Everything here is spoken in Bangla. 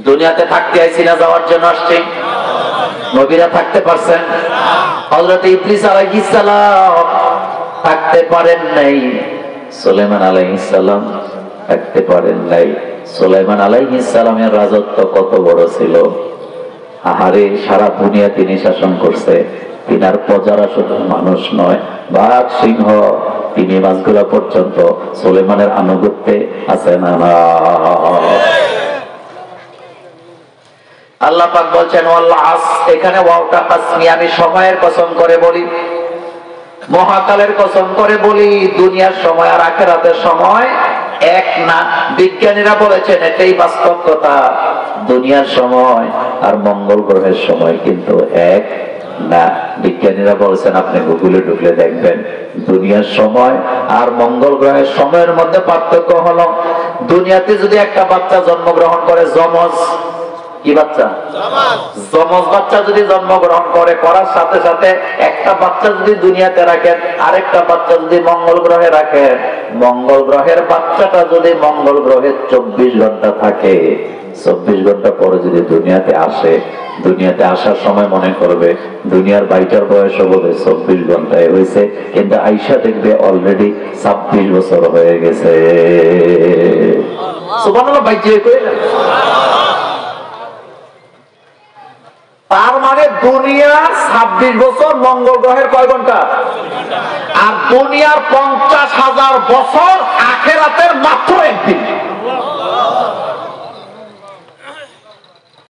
দুনিয়াতে থাকতে আইছি না যাওয়ার জন্য আসছি? নবীরা থাকতে পারছেন? হযরত ইদ্রিস আলাইহিস সালাম থাকতে পারেন নাই, সুলাইমান আলাইহিস সালাম থাকতে পারেন নাই। সুলাইমান আলাইহিস সালামের রাজত্ব কত বড় ছিল! আহারে, সারা দুনিয়া তিনি শাসন করছে। তিনার প্রজারা শুধু মানুষ নয়, বাঘ সিংহ তিনি মাছগুলা পর্যন্ত সুলাইমানের আনুগত্যে আছে না? আল্লাহ পাক বলছেন ওয়াল্লাহ আস, এখানে ওয়াওটা কাসমি, আমি সময়ের কসম করে বলি, মহাকালের কসম করে বলি, দুনিয়ার সময় আর আখিরাতের সময় এক না। বিজ্ঞানীরা বলেছেন এটাই বাস্তব কথা, দুনিয়ার সময় আর মঙ্গল গ্রহের সময় কিন্তু এক না। বিজ্ঞানীরা বলেছেন, আপনি গুগলে ঢুকলে দেখবেন দুনিয়ার সময় আর মঙ্গল গ্রহের সময়ের মধ্যে পার্থক্য হলো, দুনিয়াতে যদি একটা বাচ্চা জন্মগ্রহণ করে, যমজ, কি বাচ্চা? যমজ বাচ্চা যদি জন্মগ্রহণ করে, করার সাথে সাথে একটা বাচ্চা যদি দুনিয়াতে রাখেন, আরেকটা বাচ্চা যদি মঙ্গল গ্রহে রাখেন, মঙ্গল গ্রহের বাচ্চাটা যদি মঙ্গল গ্রহে 24 ঘন্টা থাকে, 24 ঘন্টা পরে যদি দুনিয়াতে আসে, দুনিয়াতে আসার সময় মনে করবে দুনিয়ার বাইটার বয়স হবে 24 ঘন্টায় হয়েছে, কিন্তু আইসা দেখবে অলরেডি 26 বছর হয়ে গেছে। সুবহানাল্লাহ, বাইজে কই না? তার মানে দুনিয়ার 26 বছর, মঙ্গল গ্রহের কয় ঘন্টা? আর দুনিয়ার 50,000 বছর, আখিরাতের মাত্র একদিন।